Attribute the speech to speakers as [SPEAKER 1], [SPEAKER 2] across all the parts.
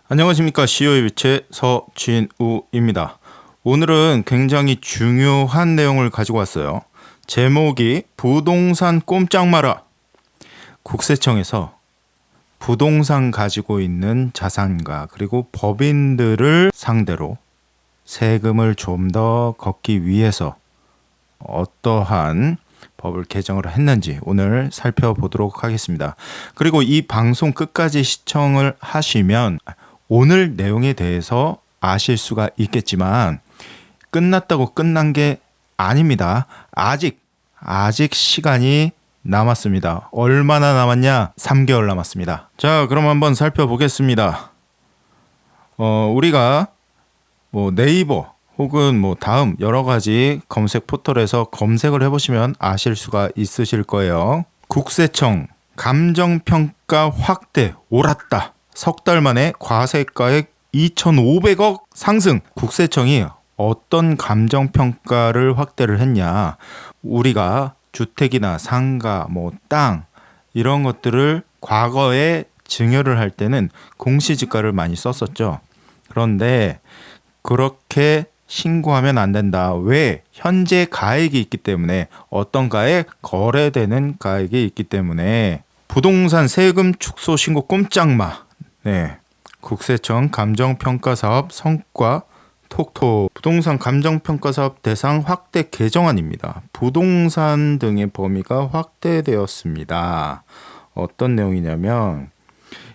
[SPEAKER 1] 안녕하십니까. 시효의 빛의 서진우입니다. 오늘은 굉장히 중요한 내용을 가지고 왔어요. 제목이 부동산 꼼짝 마라. 국세청에서 부동산 가지고 있는 자산가 그리고 법인들을 상대로 세금을 좀 더 걷기 위해서 어떠한 법을 개정을 했는지 오늘 살펴보도록 하겠습니다. 그리고 이 방송 끝까지 시청을 하시면 오늘 내용에 대해서 아실 수가 있겠지만 끝났다고 끝난 게 아닙니다. 아직 시간이 남았습니다. 얼마나 남았냐? 3개월 남았습니다. 자, 그럼 한번 살펴보겠습니다. 우리가 네이버 혹은 다음 여러 가지 검색 포털에서 검색을 해보시면 아실 수가 있으실 거예요. 국세청 감정평가 확대 옳았다. 석 달 만에 과세가액 2,500억 상승. 국세청이 어떤 감정평가를 확대를 했냐. 우리가 주택이나 상가, 땅 이런 것들을 과거에 증여를 할 때는 공시지가를 많이 썼었죠. 그런데 그렇게 신고하면 안 된다. 왜? 현재 가액이 있기 때문에 어떤 가액? 거래되는 가액이 있기 때문에 부동산 세금 축소 신고 꼼짝마. 네, 국세청 감정평가사업 성과 톡톡. 부동산 감정평가사업 대상 확대 개정안입니다. 부동산 등의 범위가 확대되었습니다. 어떤 내용이냐면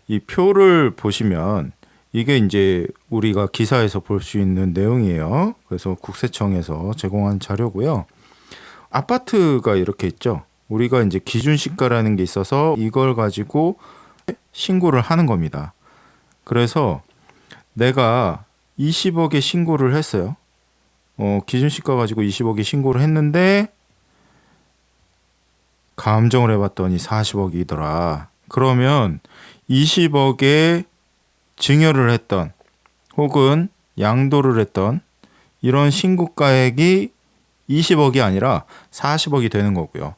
[SPEAKER 1] 이 표를 보시면 이게 이제 우리가 기사에서 볼 수 있는 내용이에요. 그래서 국세청에서 제공한 자료고요. 아파트가 이렇게 있죠. 우리가 이제 기준시가라는 게 있어서 이걸 가지고 신고를 하는 겁니다. 그래서 내가 20억에 신고를 했어요. 기준시가 가지고 20억에 신고를 했는데 감정을 해봤더니 40억이더라. 그러면 20억에 증여를 했던 혹은 양도를 했던 이런 신고가액이 20억이 아니라 40억이 되는 거고요.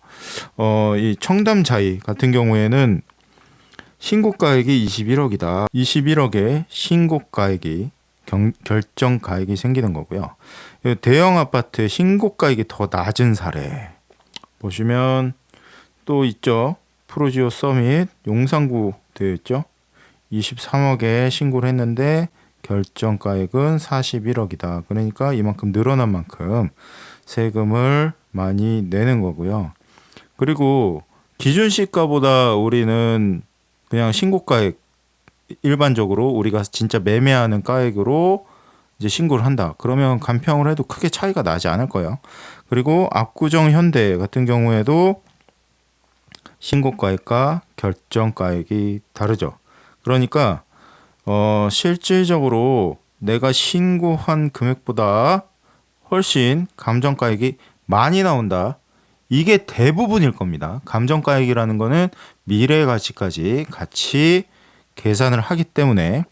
[SPEAKER 1] 이 청담자이 같은 경우에는 신고가액이 21억이다. 21억의 신고가액이 결정가액이 생기는 거고요. 대형 아파트의 신고가액이 더 낮은 사례 보시면 또 있죠. 프로지오 서밋 용산구 되어 있죠. 23억에 신고를 했는데 결정가액은 41억이다. 그러니까 이만큼 늘어난 만큼 세금을 많이 내는 거고요. 그리고 기준시가보다 우리는 그냥 신고가액 일반적으로 우리가 진짜 매매하는 가액으로 이제 신고를 한다. 그러면 간평을 해도 크게 차이가 나지 않을 거예요. 그리고 압구정 현대 같은 경우에도 신고가액과 결정가액이 다르죠. 그러니까 실질적으로 내가 신고한 금액보다 훨씬 감정가액이 많이 나온다. 이게 대부분일 겁니다. 감정가액이라는 거는 미래가치까지 같이 계산을 하기 때문에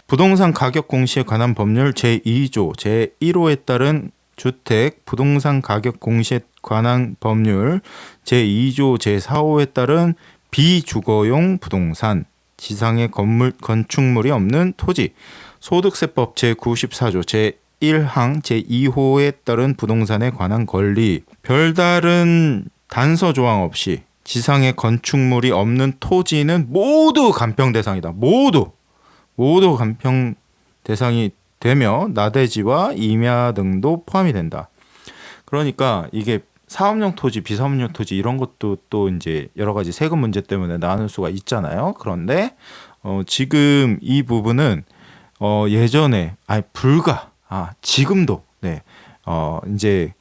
[SPEAKER 1] 부동산 가격 공시에 관한 법률 제2조 제1호에 따른 주택 부동산 가격 공시에 관한 법률 제2조 제4호에 따른 비주거용 부동산 지상의 건축물이 없는 토지 소득세법 제94조 제1항 제2호에 따른 부동산에 관한 권리 별다른 단서 조항 없이 지상의 건축물이 없는 토지는 모두 감평 대상이다. 모두 감평 대상이 되며 나대지와 임야 등도 포함이 된다. 그러니까 이게 사업용 토지, 비사업용 토지 이런 것도 또 이제 여러 가지 세금 문제 때문에 나눌 수가 있잖아요. 그런데 지금 이 부분은 예전에 지금도 이제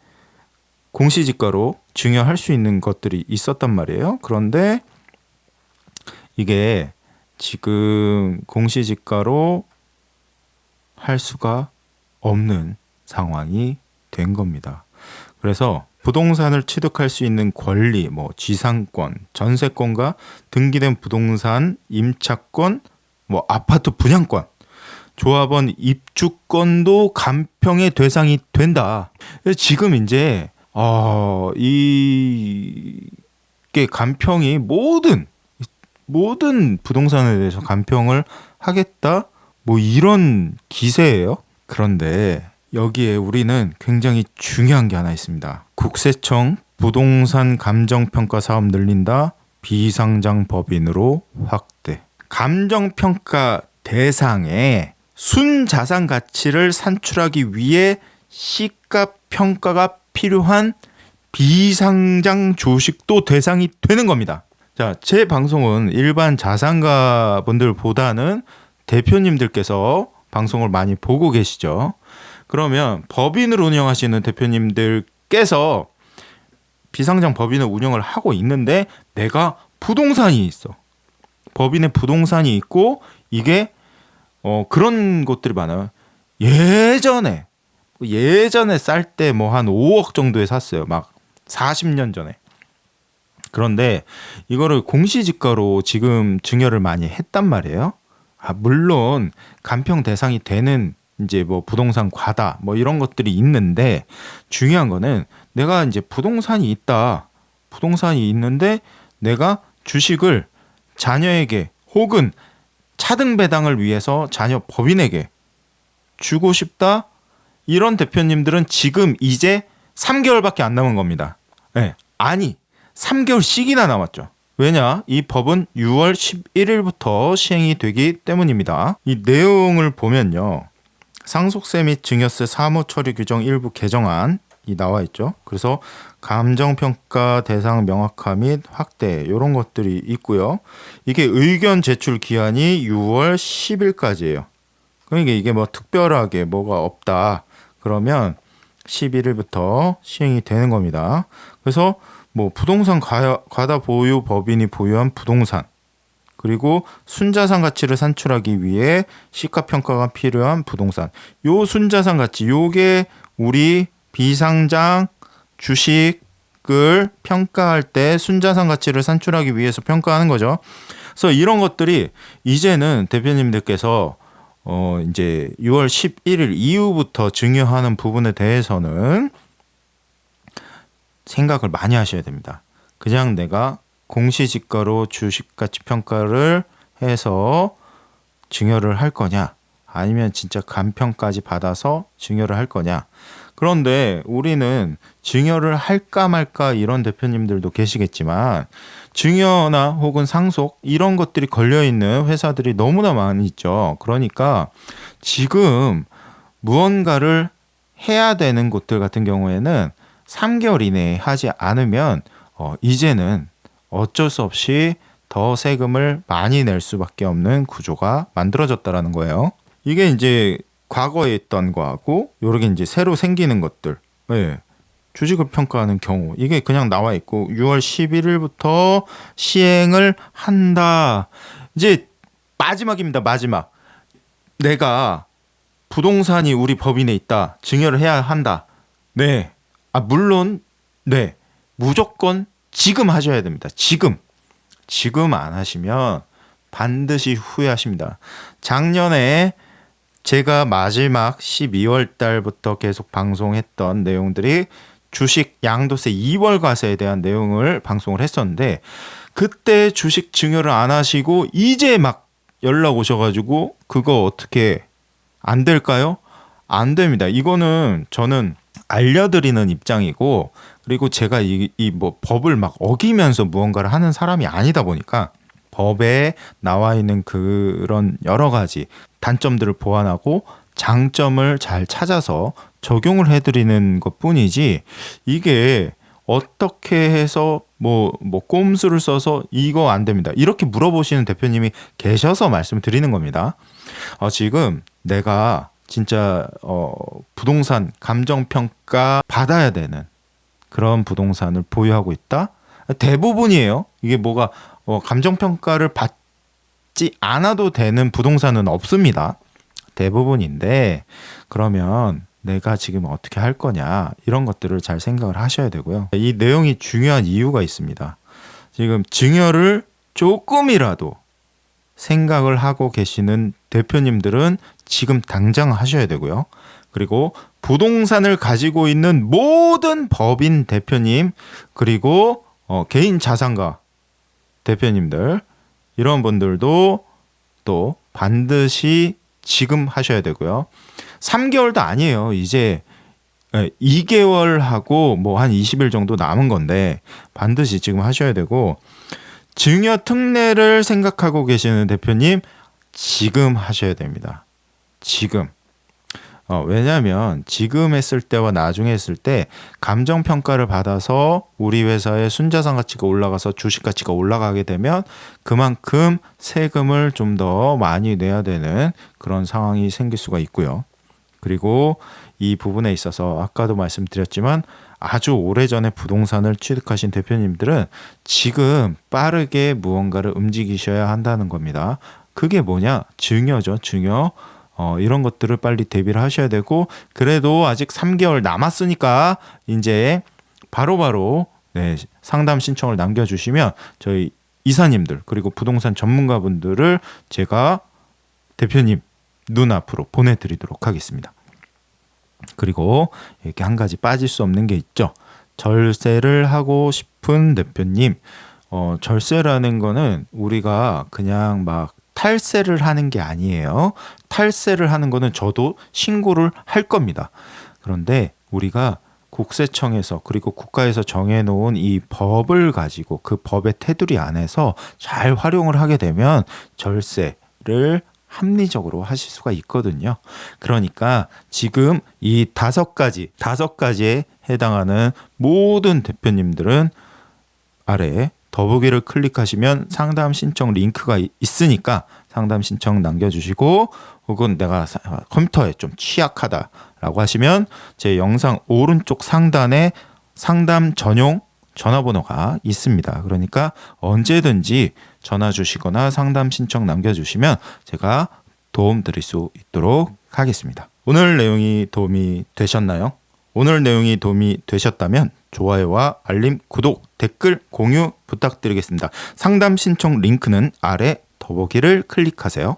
[SPEAKER 1] 공시지가로 증여할 수 있는 것들이 있었단 말이에요. 그런데 이게 지금 공시지가로 할 수가 없는 상황이 된 겁니다. 그래서 부동산을 취득할 수 있는 권리, 지상권, 전세권과 등기된 부동산, 임차권, 아파트 분양권, 조합원 입주권도 감평의 대상이 된다. 지금 이제 이 쉽게 간평이 모든 부동산에 대해서 간평을 하겠다, 뭐 이런 기세예요. 그런데 여기에 우리는 굉장히 중요한 게 하나 있습니다. 국세청 부동산 감정평가 사업 늘린다, 비상장 법인으로 확대. 감정평가 대상에 순자산 가치를 산출하기 위해 시가 평가가 필요한 비상장 주식도 대상이 되는 겁니다. 자, 제 방송은 일반 자산가 분들보다는 대표님들께서 방송을 많이 보고 계시죠. 그러면 법인을 운영하시는 대표님들께서 비상장 법인을 운영을 하고 있는데 내가 부동산이 있어. 법인에 부동산이 있고 이게 그런 곳들이 많아요. 예전에 쌀 때 뭐 한 5억 정도에 샀어요. 막 40년 전에. 그런데 이거를 공시지가로 지금 증여를 많이 했단 말이에요. 물론 간평 대상이 되는 이제 뭐 부동산 과다 뭐 이런 것들이 있는데, 중요한 거는 내가 이제 부동산이 있는데 내가 주식을 자녀에게 혹은 차등 배당을 위해서 자녀 법인에게 주고 싶다, 이런 대표님들은 지금 이제 3개월밖에 안 남은 겁니다. 네. 아니 3개월씩이나 남았죠. 왜냐? 이 법은 6월 11일부터 시행이 되기 때문입니다. 이 내용을 보면요, 상속세 및 증여세 사무처리 규정 일부 개정안이 나와 있죠. 그래서 감정평가 대상 명확화 및 확대 이런 것들이 있고요. 이게 의견 제출 기한이 6월 10일까지예요. 그러니까 이게 뭐 특별하게 뭐가 없다 그러면 11일부터 시행이 되는 겁니다. 그래서 뭐 부동산 과다 보유 법인이 보유한 부동산, 그리고 순자산 가치를 산출하기 위해 시가평가가 필요한 부동산, 요 순자산 가치, 요게 우리 비상장 주식을 평가할 때 순자산 가치를 산출하기 위해서 평가하는 거죠. 그래서 이런 것들이 이제는 대표님들께서 이제 6월 11일 이후부터 증여하는 부분에 대해서는 생각을 많이 하셔야 됩니다. 그냥 내가 공시지가로 주식가치 평가를 해서 증여를 할 거냐, 아니면 진짜 간평까지 받아서 증여를 할 거냐. 그런데 우리는 증여를 할까 말까 이런 대표님들도 계시겠지만, 증여나 혹은 상속 이런 것들이 걸려있는 회사들이 너무나 많이 있죠. 그러니까 지금 무언가를 해야 되는 곳들 같은 경우에는 3개월 이내에 하지 않으면 이제는 어쩔 수 없이 더 세금을 많이 낼 수밖에 없는 구조가 만들어졌다라는 거예요. 이게 이제 과거에 있던 거하고 요렇게 이제 새로 생기는 것들, 주식을 평가하는 경우 이게 그냥 나와 있고 6월 11일부터 시행을 한다. 이제 마지막입니다. 마지막. 내가 부동산이 우리 법인에 있다. 증여를 해야 한다. 네. 물론 네. 무조건 지금 하셔야 됩니다. 지금 안 하시면 반드시 후회하십니다. 작년에 제가 마지막 12월 달부터 계속 방송했던 내용들이 주식 양도세 2월 과세에 대한 내용을 방송을 했었는데, 그때 주식 증여를 안 하시고 이제 막 연락 오셔가지고 그거 어떻게 안 될까요? 안 됩니다. 이거는 저는 알려드리는 입장이고, 그리고 제가 이 뭐 법을 막 어기면서 무언가를 하는 사람이 아니다 보니까 법에 나와 있는 그런 여러 가지 단점들을 보완하고 장점을 잘 찾아서 적용을 해드리는 것뿐이지, 이게 어떻게 해서 뭐 꼼수를 써서 이거 안 됩니다 이렇게 물어보시는 대표님이 계셔서 말씀을 드리는 겁니다. 지금 내가 진짜 부동산 감정평가 받아야 되는 그런 부동산을 보유하고 있다? 대부분이에요. 이게 뭐가 감정평가를 받지 않아도 되는 부동산은 없습니다. 대부분인데, 그러면 내가 지금 어떻게 할 거냐, 이런 것들을 잘 생각을 하셔야 되고요. 이 내용이 중요한 이유가 있습니다. 지금 증여를 조금이라도 생각을 하고 계시는 대표님들은 지금 당장 하셔야 되고요. 그리고 부동산을 가지고 있는 모든 법인 대표님, 그리고 개인 자산가 대표님들 이런 분들도 또 반드시 지금 하셔야 되고요. 3개월도 아니에요. 이제 2개월하고 뭐 한 20일 정도 남은 건데 반드시 지금 하셔야 되고, 증여 특례를 생각하고 계시는 대표님 지금 하셔야 됩니다. 지금. 왜냐하면 지금 했을 때와 나중에 했을 때 감정평가를 받아서 우리 회사의 순자산 가치가 올라가서 주식 가치가 올라가게 되면 그만큼 세금을 좀 더 많이 내야 되는 그런 상황이 생길 수가 있고요. 그리고 이 부분에 있어서 아까도 말씀드렸지만 아주 오래전에 부동산을 취득하신 대표님들은 지금 빠르게 무언가를 움직이셔야 한다는 겁니다. 그게 뭐냐? 증여죠, 증여. 이런 것들을 빨리 대비를 하셔야 되고, 그래도 아직 3개월 남았으니까 이제 바로바로 상담 신청을 남겨주시면 저희 이사님들 그리고 부동산 전문가분들을 제가 대표님 눈앞으로 보내드리도록 하겠습니다. 그리고 이렇게 한 가지 빠질 수 없는 게 있죠. 절세를 하고 싶은 대표님, 절세라는 거는 우리가 그냥 막 탈세를 하는 게 아니에요. 탈세를 하는 거는 저도 신고를 할 겁니다. 그런데 우리가 국세청에서 그리고 국가에서 정해놓은 이 법을 가지고 그 법의 테두리 안에서 잘 활용을 하게 되면 절세를 합리적으로 하실 수가 있거든요. 그러니까 지금 이 5가지에 해당하는 모든 대표님들은 아래 더보기를 클릭하시면 상담 신청 링크가 있으니까 상담 신청 남겨주시고, 혹은 내가 컴퓨터에 좀 취약하다라고 하시면 제 영상 오른쪽 상단에 상담 전용 전화번호가 있습니다. 그러니까 언제든지 전화 주시거나 상담 신청 남겨주시면 제가 도움 드릴 수 있도록 하겠습니다. 오늘 내용이 도움이 되셨나요? 오늘 내용이 도움이 되셨다면 좋아요와 알림, 구독, 댓글, 공유 부탁드리겠습니다. 상담 신청 링크는 아래 더보기를 클릭하세요.